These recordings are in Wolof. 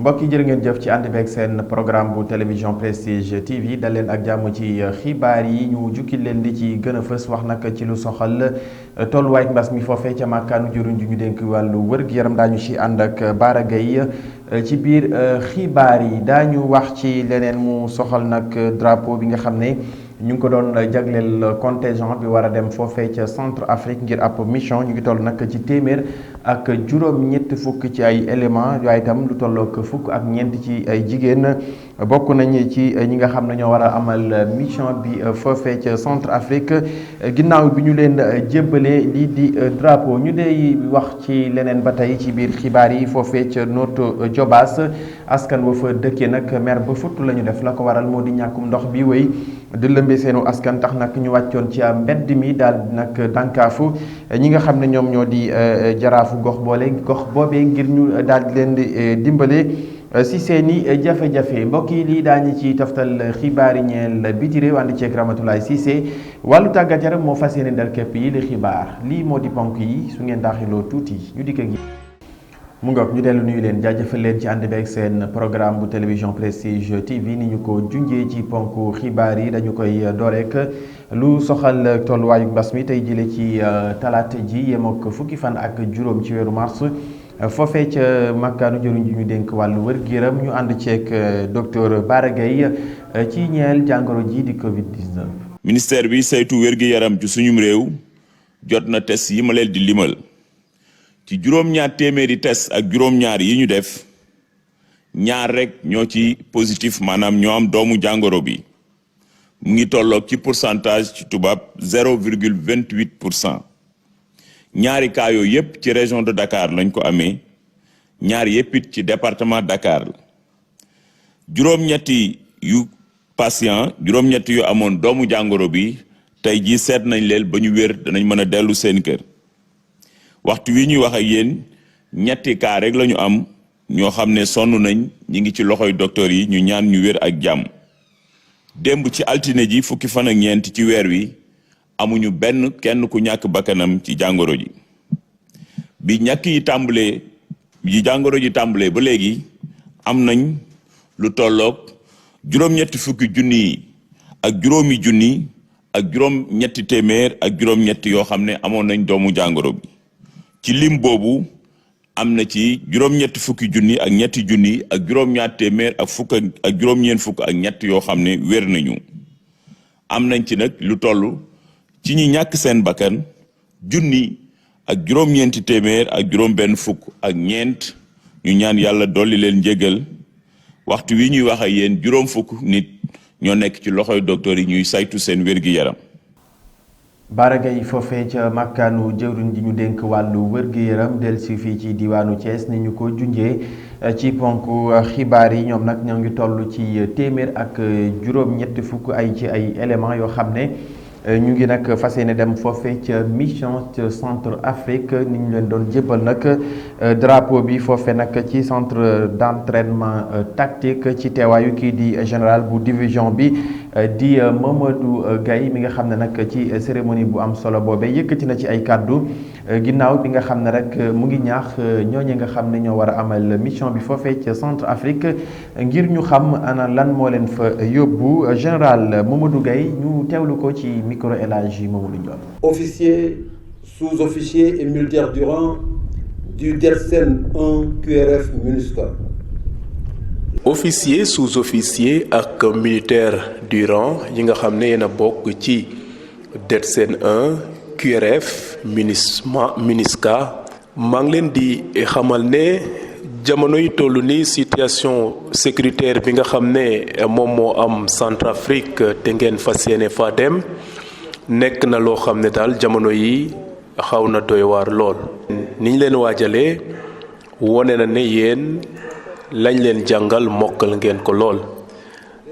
mbokk yi jërë ngeen jëf ci ànd beeg seen programme bu télévision Prestige TV dal leen ak jàmm ci xibaar yi ñu jukki leen di ci gën a fës wax nag ci lu soxal tolluwaay mbas mi foofee ca màkkaanu jëruñ ju ñu dénk wàllu wër-gu-yaram daañu ci ànd ak Bara Gaye ci biir xibaar yi daañu wax ci leneen mu soxal nag drapeau bi nga xam ne ñu ngi ko doon jagleel contingent bi war a dem foofee ca Centre Afrique ngir ab mission ñu ngi toll nag ci téeméer ak juróom-ñett fukk ci ay éléments waaye itam lu tollook fukk ak ñeent ci ay jigéen bokk nañ ci ñi nga xam ne ñoo war a amal mission bi foofee ca Centre Afrique ginnaaw bi ñu leen jébbalee lii di drapeau ñu dee wax ci leneen ba tey ci biir xibaar yi foofee ca Notto Diobass askan wa fa dëkkee nag mer ba futt la ñu def la ko waral moo di ñàkkum ndox bi wéy di lëmbee seenu askan tax nag ñu wàccoon ci mbedd mi daal nag dànkaafu ñi nga xam ne ñoom ñoo di jaraafu gox boobee ngir ñu daal di leen di dimbale si seeni jafe-jafe mbokk yi lii daañu ci taftal xibaar yi ñeel biti réew ànd ceeg Ramatoulaye Cissé wàllu tàggat yaram moo fas yéene dal képp yi li xibaar lii moo di ponk yi su ngeen daaxiloo tuuti ñu dikk ak mu ngoog ñu dellu nuyu leen jaajëfal leen ci ànd beeg seen programme bu télévision Prestige TV ni ñu ko junjee ci ponk xibaar yi dañu koy dooreek lu soxal tolluwaayu mbas mi tey jëlee ci talaata ji yem ak fukki fan ak juróom ci weeru mars foofee ca makkaanu jëruñ ji ñu dénk wàllu wër-gu-yaram ñu ànd ceeg docteur Bara Gaye ci ñeel jàngoro ji di Covid-19. ministère bi saytu wër-gu-yaram ci suñum réew jot na test yi ma leen di limal. ci juróom-ñaar téeméeri test ak juróom-ñaar yi ñu def ñaar rek ñoo ci positif maanaam ñoo am doomu jàngoro bi mu ngi tolloog ci pourcentage ci tubaab 0,28%. ñaari cas yooyu yépp ci région de Dakar lañ ko amee ñaar yépp it ci département Dakar la juróom-ñetti yu patient juróom-ñetti yu amoon doomu jàngoro bi tey jii seet nañ leen ba ñu wér danañ mën a dellu seen kër. waxtu wi ñuy wax ak yéen ñetti cas rek la ñu am ñoo xam ne sonn nañ ñi ngi ci loxoy docteur yi ñu ñaan ñu wér ak jàmm démb ci altine ji fukki fan ak ñeent ci weer wi amuñu kenn ku ñàkk bakkanam ci jàngoro ji bi jàngoro ji tàmbalee ba léegi am nañ lu tolloog juróom-ñetti fukki junni yi ak juróomi junni ak juróom-ñetti téeméer ak juróom-ñetti yoo xam ne amoon nañ doomu jàngoro bi ci lim boobu am na ci juróom-ñetti fukki junni ak ñetti junni ak juróom-ñaar téeméer ak fukk ak juróom-ñeent fukk ak ñett yoo xam ne wér nañu am nañ ci nag lu toll ci ñi ñàkk seen bakkan junni ak juróom-ñeenti téeméer ak juróom-benn fukk ak ñeent ñu ñaan yàlla dolli leen njégal waxtu wi ñuy wax ak yéen juróom fukk nit ñoo nekk ci loxoy docteur yi ñuy saytu seen wér-gi-yaram. Bara Gaye foofee ca màkkaanu jëwriñ ji ñu dénk wàllu wër-gu-yaram dellusi fii ci diwaanu Thiès ni ñu ko junjee ci ponk xibaar yi ñoom nag ñoo ngi toll ci téeméer ak juróom-ñetti fukk ci ay éléments yoo xam ne ñu ngi nag fas yéene dem foofee ca mission ca Centre Afrique ni ñu leen doon jébbal nag drapeau bi foofee nag ci centre d'entraînement tactique ci teewaayu kii di général bu division bi di Mamadou Gaye mi nga xam ne nag ci cérémonie bu am solo boobee yëkkati na ci ay kàddu ginnaaw bi nga xam ne rek mu ngi ñaax ñooñu nga xam ne ñoo war a amal mission bi foofee ca Centre Afrique ngir ñu xam ana lan moo leen fa yóbbu général Mamadou Gaye ñu teewlu ko ci micro El Hadji Mamadou Ndiol. Officier, sous-officier et militaire du rang du DERSEN 1 QRF MINUSCA. Officier, sous-officier ak militaire du rang yi nga xam ne yéen a bokk ci DERSEN 1 QRF MINUSCA maa ngi leen di xamal ne jamono yi toll ni situation sécuritaire bi nga xam ne moom moo am Centrafrique te ngeen fas yéene fa dem nekk na loo xam ne daal jamono yi xaw na doy waar lool. niñ leen waajalee wone na ne yéen lañ leen jàngal mokkal ngeen ko lool.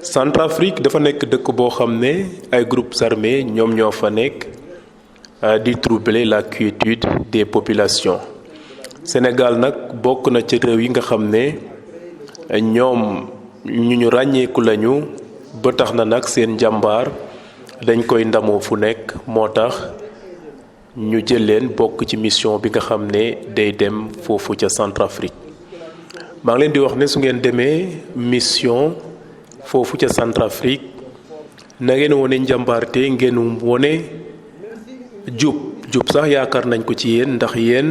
Centrafrique dafa nekk dëkk boo xam ne ay groupes armés ñoom ñoo fa nekk di troubler la quiétude des populations. Sénégal nag bokk na ci réew yi nga xam ne ñoom ñu ràññeeku lañu ba tax na nag seen njàmbaar dañ koy ndamoo fu nekk moo tax ñu jël leen bokk ci mission bi nga xam ne day dem foofu ca Centrafrique maa ngi leen di wax ne su ngeen demee mission foofu ca Centrafrique na ngeen wone njàmbaarte ngeen wone jub sax yaakaar nañ ko ci yéen ndax yéen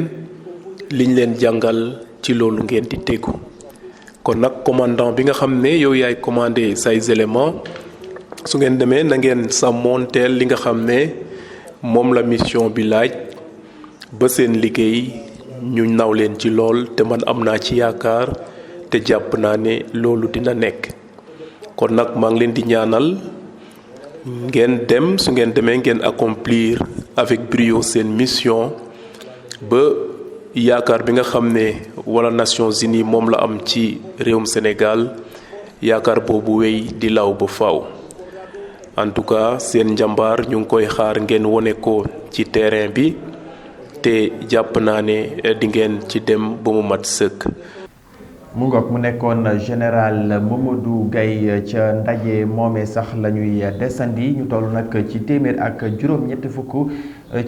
liñ leen jàngal ci loolu ngeen di tegu kon nag commandant bi nga xam ne yow yaay commandé say éléments su ngeen demee na ngeen sàmmoonteel li nga xam ne moom la mission bi laaj ba seen liggéey ñu naw leen ci lool te man am naa ci yaakaar te jàpp naa ne loolu dina nekk kon nag maa ngi leen di ñaanal ngeen dem su ngeen demee ngeen accomplir avec brio seen mission ba yaakaar bi nga xam ne wala Nations Unies moom la am ci réewum Sénégal yaakaar boobu wéy di law ba faaw en tout cas seen njàmbaar ñu ngi koy xaar ngeen wone ko ci terrain bi te jàpp naa ne di ngeen ci dem ba mu mat sëkk. mu ngoog mu nekkoon général Mamadou Gaye ca ndaje moomee sax la ñuy desandi ñu toll nag ci téeméer ak juróom-ñetti fukk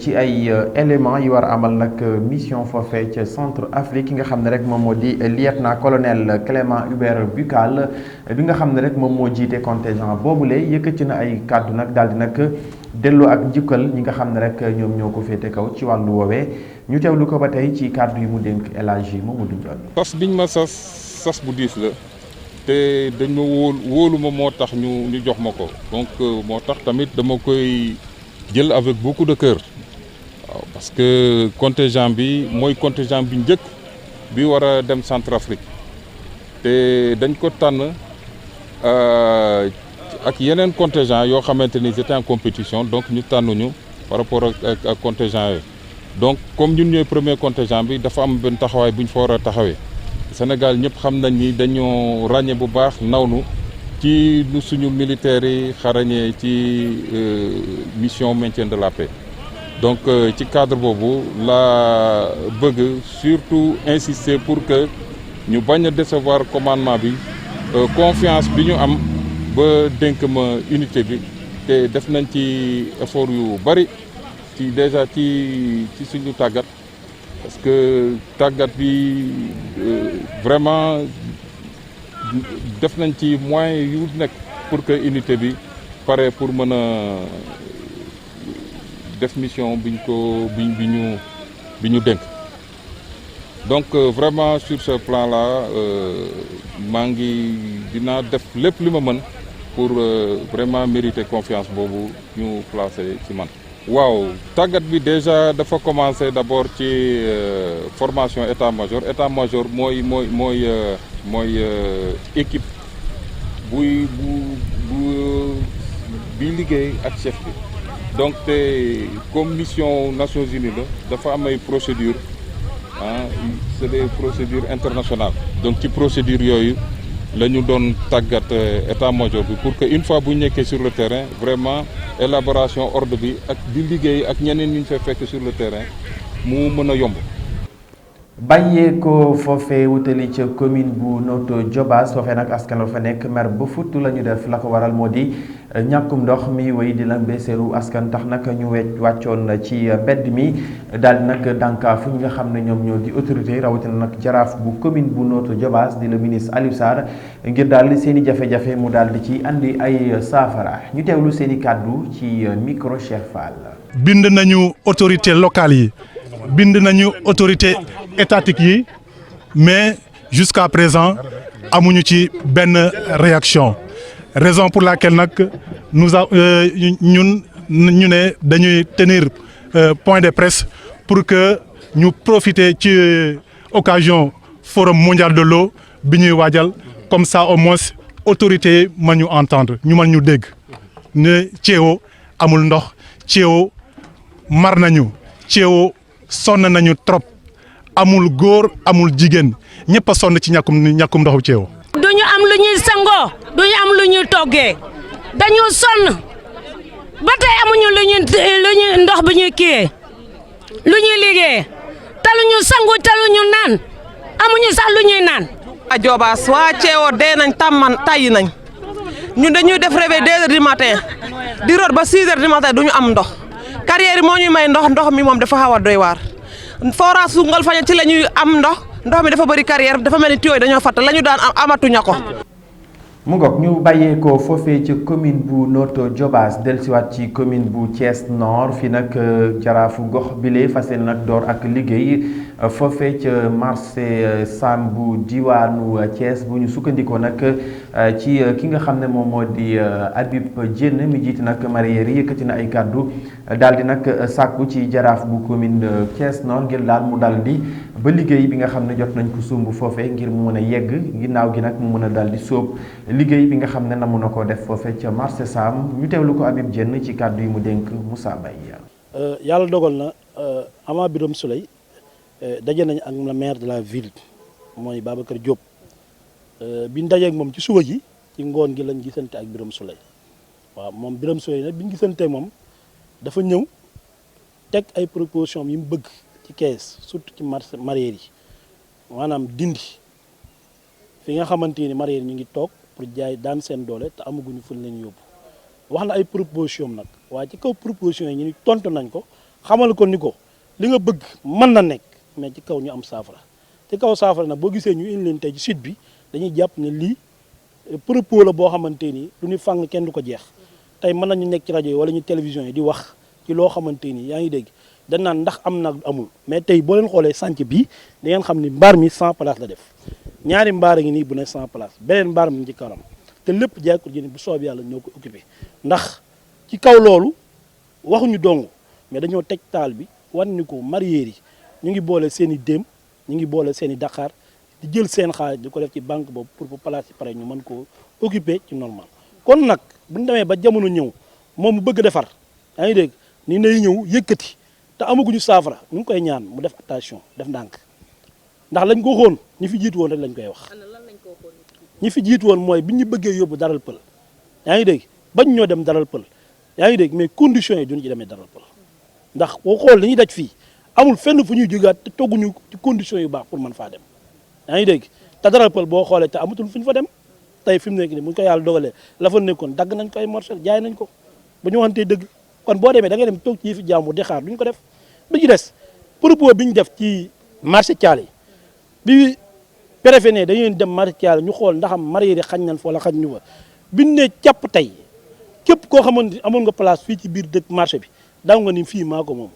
ci ay éléments yi war a amal nag mission foofee ca centre Afrique ki nga xam ne rek moom moo di lieutenant colonel Clément Hubert Buccal bi nga xam ne rek moom moo jiite contingent boobule yëkkati na ay kàddu nag daal di nag delloo ak njukkal ñi nga xam ne rek ñoom ñoo ko féete kaw ci wàllu woowee ñu teewlu ko ba tey ci kàddu yi mu dénk El Hadji Mamadou Ndione. sas biñ ma sas bu diis la te dañ ma wóolu ma moo tax ñu jox ma ko donc moo tax tamit dama koy jël avec beaucoup de cœur waaw parce que contingent bi mooy contingent bi njëkk bi war a dem Centrafrique te dañ ko tànn ak yeneen contingent yoo xamante ni c'était en compétition donc ñu tànnuñu par rapport ak contingent yooyu donc comme ñun ñooy premier contingent bi dafa am benn taxawaay bu ñu fa war a taxawee Sénégal ñëpp xam nañ ni dañoo ràññee bu baax nawnu ci lu suñu militaires yi xarañee ci mission maintien de la paix donc ci cadre boobu la bëgg surtout insister pour que ñu bañ a décevoir commandement bi confiance bi ñu am ba dénk ma unité bi te def nañ ci effort yu bari ci déjà ci suñu tàggat parce que tàggat bi vraiment def nañ ci moyens yu nekk pour que unité bi pare pour mën a def mission bi ñu dénk donc vraiment sur ce plan là maa ngi dinaa def lépp li ma mën pour vraiment mériter confiance boobu ñu placer ci man. waaw tàggat bi déjà dafa commencer d'abord ci formation état-major mooy équipe buy liggéey ak chef bi donc te comme mission Nations Unies la dafa am ay procédures c'est des procédures internationales donc ci procédures yooyu la ñu doon tàggat état-major bi pour que une fois bu ñu nekkee sur le terrain vraiment élaboration ordre bi ak di liggéey ak ñeneen ñu fa fekk sur le terrain mu mën a yomb. bàyyee ko foofee wutali ca commune bu Notto Diobass foofee nag askan wa fa nekk mer ba futt la ñu def la ko waral moo di ñàkkum ndox mi wéy di lambee seeru askan tax nag ñu wàccoon ci mbedd mi daal di nag dànkaafu ñi nga xam ne ñoom ñoo di autorité rawatina nag jaraaf bu commune bu Notto Diobass di le ministre Aliou Sarr ngir daal seen i jafe-jafe mu daal di ci andi ay saafara ñu teewlu seen i kàddu ci micro Cheikh Fall. bind nañu autorité locale yi bind nañu autorité étatique yi mais jusqu'à présent amuñu ci benn réaction raison pour laquelle nag ñun ñu ne dañuy tenir point de presse pour que ñu profiter ci occasion forum mondial de l'eau bi ñuy waajal comme ça au moins autorités yi mën ñu entendre ñu mën ñu dégg ne Thiéwo amul ndox Thiéwo mar nañu Thiéwo sonn nañu trop amul góor amul jigéen ñëpp a sonn ci ñàkkum ndoxu Thiéwo. duñu am lu ñuy sangoo duñu am lu ñuy toggee dañu sonn ba tey amuñu lu ñuy ndox bi ñuy kiyee lu ñuy liggéey taluñu sangu taluñu naan amuñu sax lu ñuy naan. waa Diobass waa Thiéwo dee nañ tàyyi nañ ñun dañuy def réveil 2 heures du matin di root ba 6 heures du matin duñu am ndox carrière yi moo ñuy may ndox mi moom dafa xaw a doy waar forage su Ngol Fagne ci la ñuy am ndox ndox mi dafa bëri carrière dafa mel ni tuyaux yi dañoo fatt la ñu daan amatuña ko. mu ngoog ñu bàyyeekoo foofee ci commune bu Notto Diobass dellusiwaat ci commune bu Thiès Nord fi nag jaraafu gox bile fas yéene nag door ak liggéey foofee ca marché Sam bu diwaanu Thiès bu ñu sukkandikoo nag ci ki nga xam ne moom moo di Habib Diène mi jiite nag mareyeur yi yëkkati na ay kàddu daal di nag sàkku ci jaraaf bu commune Thiès Nord ngir daal mu dal di ba liggéey bi nga xam ne jot nañ ko sumb foofee ngir mu mën a yegg ginnaaw gi nag mu mën a dal di sóob liggéey bi nga xam ne namu na koo def foofee ca marché Sam ñu teewlu ko Habib Diène ci kàddu yi mu dénk Moussa Baye. yàlla dogal na Ama Birame Souleye daje nañ ak le maire de la ville mooy Babacar Diop bi ñu dajee ak moom ci suba gi ci ngoon gi lañ gisante ak Birame Souleye waaw moom Birame Souleye nag bi ñu gisante moom dafa ñëw teg ay proposition yi mu bëgg ci kees surtout ci marché mareyeur yi maanaam dindi fi nga xamante ni mareyeur ñu ngi toog pour jaay daan seen doole te amaguñu fu leen yóbbu wax na ay proposition nag waaye ci kaw proposition yi ñu ni tontu nañ ko xamal ko ni ko li nga bëgg mën na nekk mais ci kaw ñu am saafara ci kaw saafara nag boo gisee ñu indi leen tey ci site bi dañuy jàpp ne lii propos la boo xamante ni lu ñu fàng kenn du ko jeex tey mën nañu nekk ci rajo yi wala ñu télévision yi di wax ci loo xamante ni yaa ngi dégg dañ naan ndax am na amul mais tey boo leen xoolee sànc bi da ngeen xam ni mbaar mi 100 places la def ñaari mbaar a ngi nii bu ne 100 places beneen mbaar mi ci kanam te lépp jaay ko jënd bu soob yàlla ñoo ko occupé ndax ci kaw loolu waxuñu dong mais dañoo teg taal bi wan ni ko mareyeur yi ñu ngi boole seen i déem ñu ngi boole seen i Dakar di jël seen xaalis di ko def ci banque boobu pour bu place yi pare ñu mën koo occupé ci normal kon nag bu ñu demee ba jamono ñëw moom mu bëgg defar yaa ngi dégg ni nay ñëw yëkkati te amaguñu saafara ñu ngi koy ñaan mu def attention def ndànk ndax lañ ko waxoon ñi fi jiitu woon rek lañ koy wax ñi fi jiitu woon mooy bi ñu bëggee yóbbu daral pël yaa ngi dégg bañ ñoo dem daral pël yaa ngi dégg mais conditions yi duñu ci demee daral pël ndax boo xool li ñuy daj fii amul fenn fu ñuy jógaat te togguñu ci conditions yu baax pour mën faa dem yaa ngi dégg te daral pël boo xoolee te amatul fu ñu fa dem tey fi mu nekk nii bu ñu ko yàlla dogalee la fa nekkoon dagg nañ ko ay morceaux jaay nañ ko ba ñu waxantee dëgg kon boo demee da ngay dem toog ci fi jàmbur di xaar duñ ko def bi ci des propos bi ñu def ci marché Thial yi bi préfet ne dañuy dem marché Thial ñu xool ndax am mareyeur yi xañ nañ fa wala xañ ñu fa biñ ne càpp tey képp koo xamante ni amoon nga place fii ci biir dëkk marché bi daaw nga ni fii maa ko moom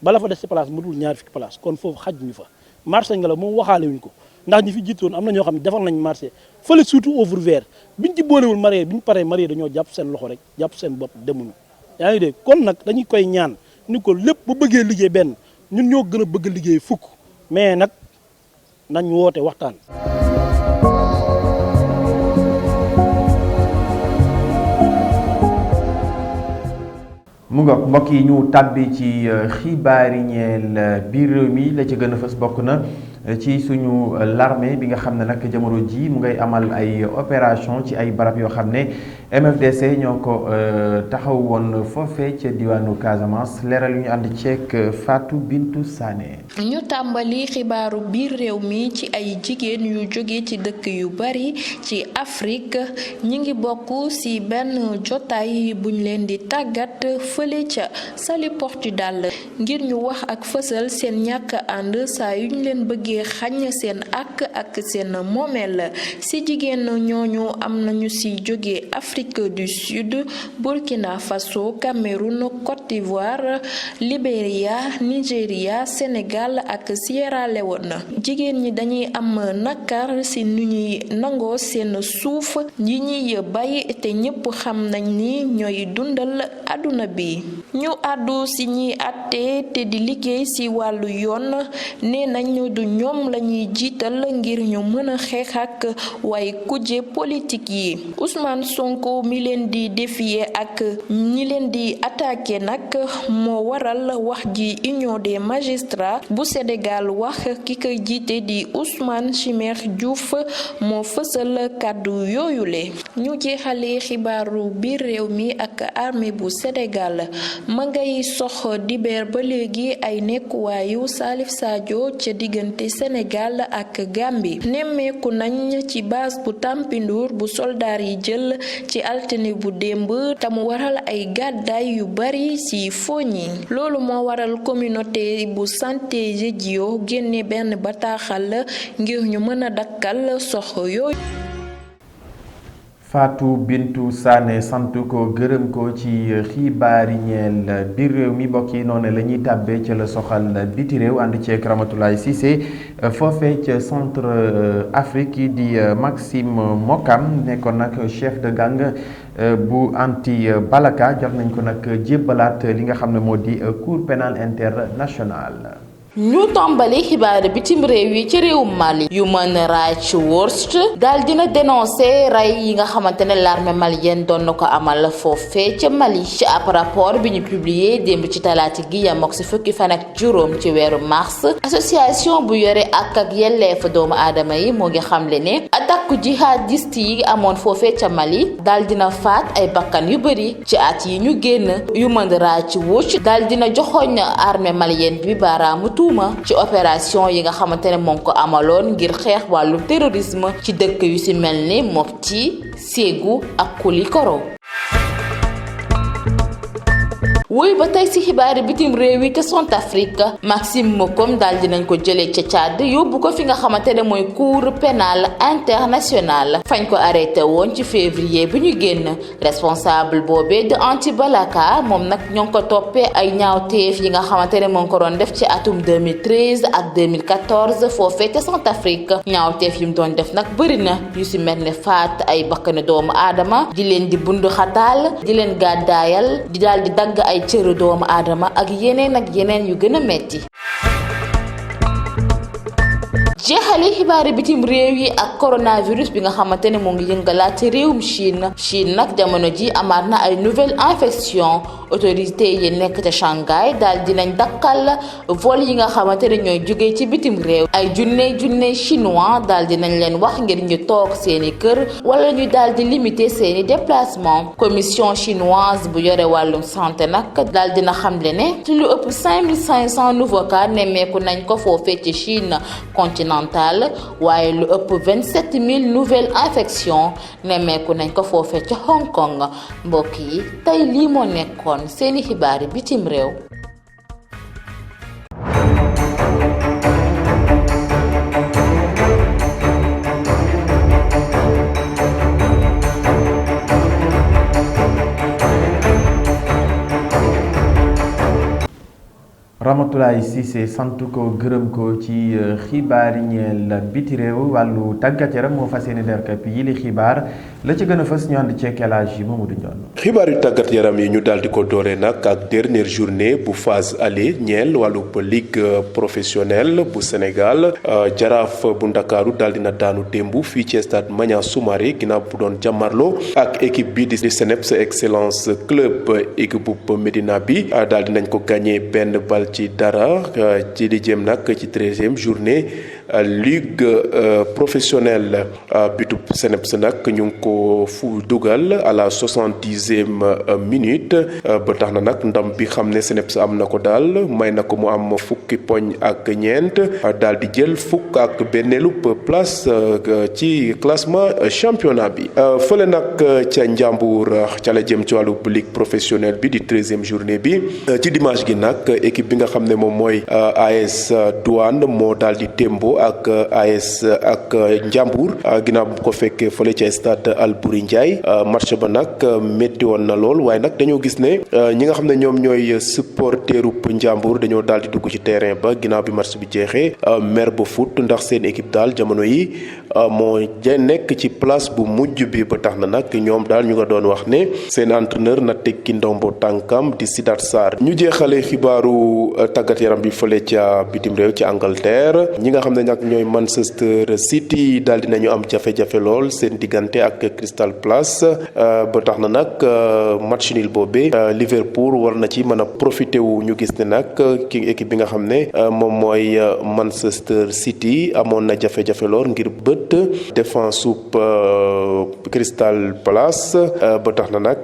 bala fa des ci place mu dul ñaar fukki place kon foofu xaj ñu fa marché nga la moom waxaale wuñ ko ndax ñi fi jiitoon am na ñoo xam ne defar nañ marché fële surtout au vert biñ ci boolewul mareyeur bi ñu paree mareyeur dañoo jàpp seen loxo rek jàpp seen bopp demuñu yaa ngi dégg kon nag dañuy koy ñaan ni ko lépp bu bëggee liggéey benn ñun ñoo gën a bëgg liggéey fukk mais nag nañ woote waxtaan. mu nga mbokk yi ñu tàbbi ci xibaar yi ñeel biir réew mi la ci gën a fës bokk na ci suñu l'armée bi nga xam ne nag jamono ji mu ngay amal ay opération ci ay barab yoo xam ne MFDC ñoo ko taxaw woon foofee ca diwaanu Casamance leeral yu ñu ànd ceek Fatou Bintou Sané. ñu tàmbali xibaaru biir réew mi ci ay jigéen yu jóge ci dëkk yu bari ci Afrique ñi ngi bokk ci benn jotaay buñ leen di tàggat fële ca Saly Portudal ngir ñu wax ak fësal seen ñàkk ànd saa yuñ leen bëggee xañ seen ak seen moomeel ci jigéen ñooñu am nañu ci jóge Afrique du Sud, Burkina Faso, Cameroun, Côte d'Ivoire, Libéria, Nigeria, Sénégal ak Sierra Leone. jigéen ñi dañuy am nakar ci nu ñuy nangoo seen suuf yi ñuy bay te ñépp xam nañ ni ñooy dundal àdduna bi. ñu àddu ci ñiy àtte te di liggéey ci wàllu yoon nee nañ du ñoom lañuy jiital ngir ñu mën a xeex ak waaye kuje politique yi. Ousmane Sonko mi leen di défier ak ñi leen di attaquer nag moo waral wax ji Union des magistrats bu Sénégal wax ki koy jiite di Ousmane Chimère Diouf moo fësal kàddu yooyule. ñu jeexale xibaaru biir réew mi ak armée bu Sénégal ma ngay sox dibeer ba léegi ay nekkuwaayu Salif Sadio ca diggante Sénégal ak Gambie nemmeeku nañ ci base bu Tampindour bu soldaar yi jël ci altine bu démb te mu waral ay gàddaay yu bari ci foñi loolu moo waral communauté bu santé Jedio génne benn bataaxal ngir ñu mën a dakkal sox yooyu. Fatou Bintou Sané sant ko gërëm ko ci xibaar yi ñeel biir réew mi bokk yi noonu la ñuy tàbbee ca la soxal biti réew ànd ceeg Ramatoulaye Cissé foofee ca centre Afrique yi di Maxime Mokam nekkoon nag chef de gang bu anti Balaka jot nañ ko nag jébbalaat li nga xam ne moo di cour pénale internationale. ñu tombali xibaar bitim réew yi ci réewum Mali Human Rights Watch daal dina dénoncé rey yi nga xamante ne l'armée malienne doon na ko amal foofee ca Mali ci ab rapport bi ñu publié démb ci talaata gi yam ak si fukki fan ak juróom ci weeru mars association bu yore ak yelleef doomu aadama yi moo ngi xamle ne attaque jihadiste yi amoon foofee ca Mali daal dina faat ay bakkan yu bëri ci at yi ñu génn Human Rights Watch daal dina joxoñ armée malienne bi baaraamu ci opération yi nga xamante ne moom ko amaloon ngir xeex wàllu terrorisme ci dëkk yu ci mel ni Mopti Ségou ak Koulikoro. woy ba tey ci xibaari bitim réew yi te Centrafrique Maxime Mokom daal dinañ ko jëlee ca Tchad yóbbu ko fi nga xamante ne mooy cour pénale internationale fañ ko arrêté woon ci février bi ñu génn responsable boobee de anti Balaka moom nag ñoo ngi ko toppee ay ñaawteef yi nga xamante ne moo ngi ko doon def ci atum 2013 ak 2014 foofee te Centrafrique ñaawteef yi mu doon def nag bëri na yu ci mel ne faat ay bakkanu doomu aadama di leen di bundu xataal di leen gàddaayal di daal di dagg ay cëru doomu aadama ak yeneen yu gën a metti jeexale xibaari bitim réew yi ak coronavirus bi nga xamante ne moo ngi yëngalaat ci réewum Chine nag jamono ji amaat na ay nouvelle infection autorité yi nekk te Shanghai daal dinañ dakkal vol yi nga xamante ne ñooy jógee ci bitim réew ay junne chinois daal dinañ leen wax ngir ñu toog seeni kër wala ñu daal di limiter seeni déplacement commission chinoise bu yore wàllum santé nag daal dina xamle ne ci lu ëpp 5500 nouveaux cas nemmeeku nañ ko foofee ci Chine continentale waaye lu ëpp 27000 nouvelles infections nemmeeku nañ ko foofee ca Hong Kong mbokk yi tey lii moo nekkoon seeni xibaari bitim réew. Ramatoulaye Cissé sant ko gërëm ko ci xibaar yi ñeel biti réew wàllu tàggat yaram moo fas yéene derkap yi li xibaar la ci gën a fës ñu ànd ceeg El Hadji Mamadou Ndione. xibaar yu tàggat yaram yi ñu daal di ko doore nag ak dernière journée bu phase aller ñeel wàllu ligue professionnelle bu Sénégal jaraaf bu Ndakaaru daal dina daanu démb fii ci stade Maniang Soumaré ginnaaw bu doon jàmmarloo ak équipe bi di CNEPS Excellence Club équipe bu Médina bi daal dinañ ko gagné benn bal ci dara ci di jëm nag ci 13e journée ligue professionnelle bitub CNEPS nag ñu ngi ko fu dugal à la 70e minute ba tax na nag ndam bi xam ne CNEPS am na ko daal may na ko mu am fukki poñ ak ñeent daal di jël fukk ak benneelu place ci classement championnat bi fële nag ca Njàmbur ca la jëm ci wàllu ligue professionnelle bi di 13e journée bi ci dimanche gi nag équipe bi nga xam ne moom mooy AS Douane moo daal di témbo ak AS ak Njàmbur ginnaaw bu ko fekkee fële ca stade Albouri Ndiaye match ba nag métti woon na lool waaye nag dañoo gis ne ñi nga xam ne ñoom ñooy supporteru Njàmbur dañoo daal di dugg ci terrain ba ginnaaw bi match bi jeexee mer ba foot ndax seen équipe daal jamono yi moo nekk ci place bu mujj bi ba tax na nag ñoom daal ñu nga doon wax ne seen entraîneur na tekki ndombo tànkam di Sidat Sarr. ñu jeexale xibaaru tàggat yaram bi fële ca bitim réew ci Angleterre ñi nga xam ne nag ñooy Manchester City daal dinañu am jafe-jafe lool seen diggante ak Crystal Palace ba tax na nag match nul boobee Liverpool war na ci mën a profité wu ñu gis ne nag ki équipe bi nga xam ne moom mooy Manchester City amoon na jafe-jafe lool ngir bët bët défense sub Crystal Palace ba tax na nag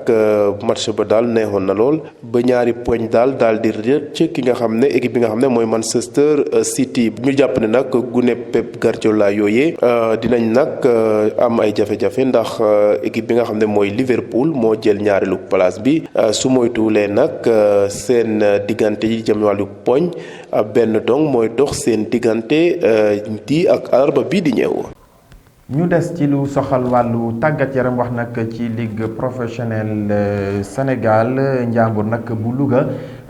match ba daal neexoon na lool ba ñaari poñ daal di rëcc ki nga xam ne équipe bi nga xam ne mooy Manchester City ñu jàpp ne nag gune Pep Guardiola yooyee dinañ nag am ay jafe-jafe ndax équipe bi nga xam ne mooy Liverpool moo jël ñaareelu place bi su moytuwulee nag seen diggante yi jëm wàllu poñ benn dong mooy dox seen diggante di ak alarba bii di ñëw. ñu des ci lu soxal wàllu tàggat yaram wax nag ci ligue professionnelle Sénégal Njàmbur nag bu Louga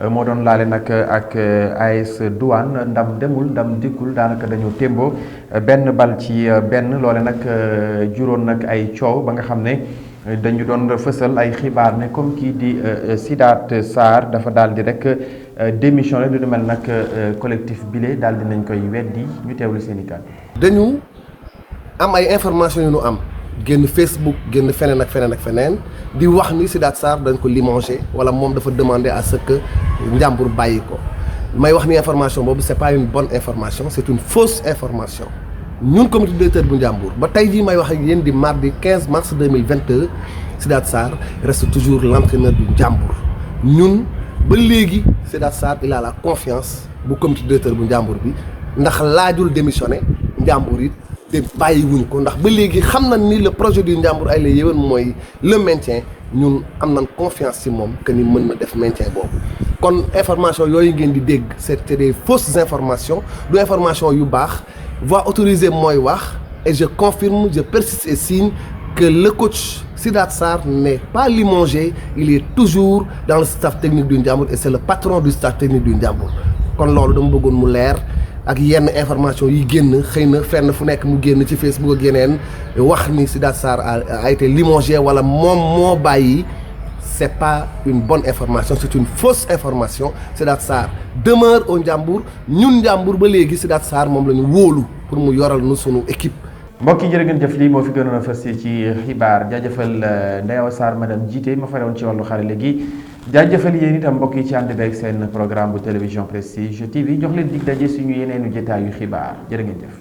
moo doon laale nag ak AS Douane ndam demul ndam dikkul daanaka dañoo témboo benn bal ci benn loole nag juróon nag ay coow ba nga xam ne dañu doon fësal ay xibaar ne comme kii di Sidath Sarr dafa daal di rek démissionné lu mel nag collectif bile daal di nañ koy weddi ñu teewlu seen i kàddu. dañu am ay information yu ñu am génn Facebook génn feneen ak feneen di wax ni Sidath Sarr dañ ko limogé wala moom dafa demander à ce que Njàmbur bàyyi ko may wax ni information boobu c'est pas une bonne information c'est une fausse information ñun comité directeur bu Njàmbur ba tey jii may wax ak yéen di mardi 15 mars 2022 Sidath Sarr reste toujours l'entraîneur du Njàmbur ñun ba léegi Sidath Sarr il a la confiance bu comité directeur bu Njàmbur bi ndax laajul démissionné Njàmbur it te bàyyi wuñ ko ndax ba léegi xam na ni le projet du Njàmbur ay la yéwén mooy le maintien ñun am nañ confiance ci moom que ni mën na def maintien boobu kon information yooyu ngeen di dégg c'était des fausses informations du information yu baax voix autorisée mooy wax et je confirme je persiste et signe que le coach Sidath Sarr n'est pas limogé il est toujours dans le staff technique du Njàmbur et c'est le patron du staff technique du Njàmbur kon loolu dama bëggoon mu leer ak yenn information yi génn xëy na fenn fu nekk mu génn ci Facebook ak yeneen wax ni Sidath Sarr a été limogé wala moom moo bàyyi c'est pas une bonne information c'est une fausse information Sidath Sarr demeure au Njàmbur ñun Njàmbur ba léegi Sidath Sarr moom la ñu wóolu pour mu yoral nu sunu équipe. mbokk yi jërë ngeen jëf lii moo fi gënoon a fës ci xibaar jaajëfal Ndeye Awa Sarr madame jiite ma farewoon ci wàllu xarale gi jaajëfal yéen itam mbokk yi ci ànd beeg seen programme bu télévision Prestige TV jox leen dig daje suñu yeneenu jotaayu xibaar jërë ngeen jëf.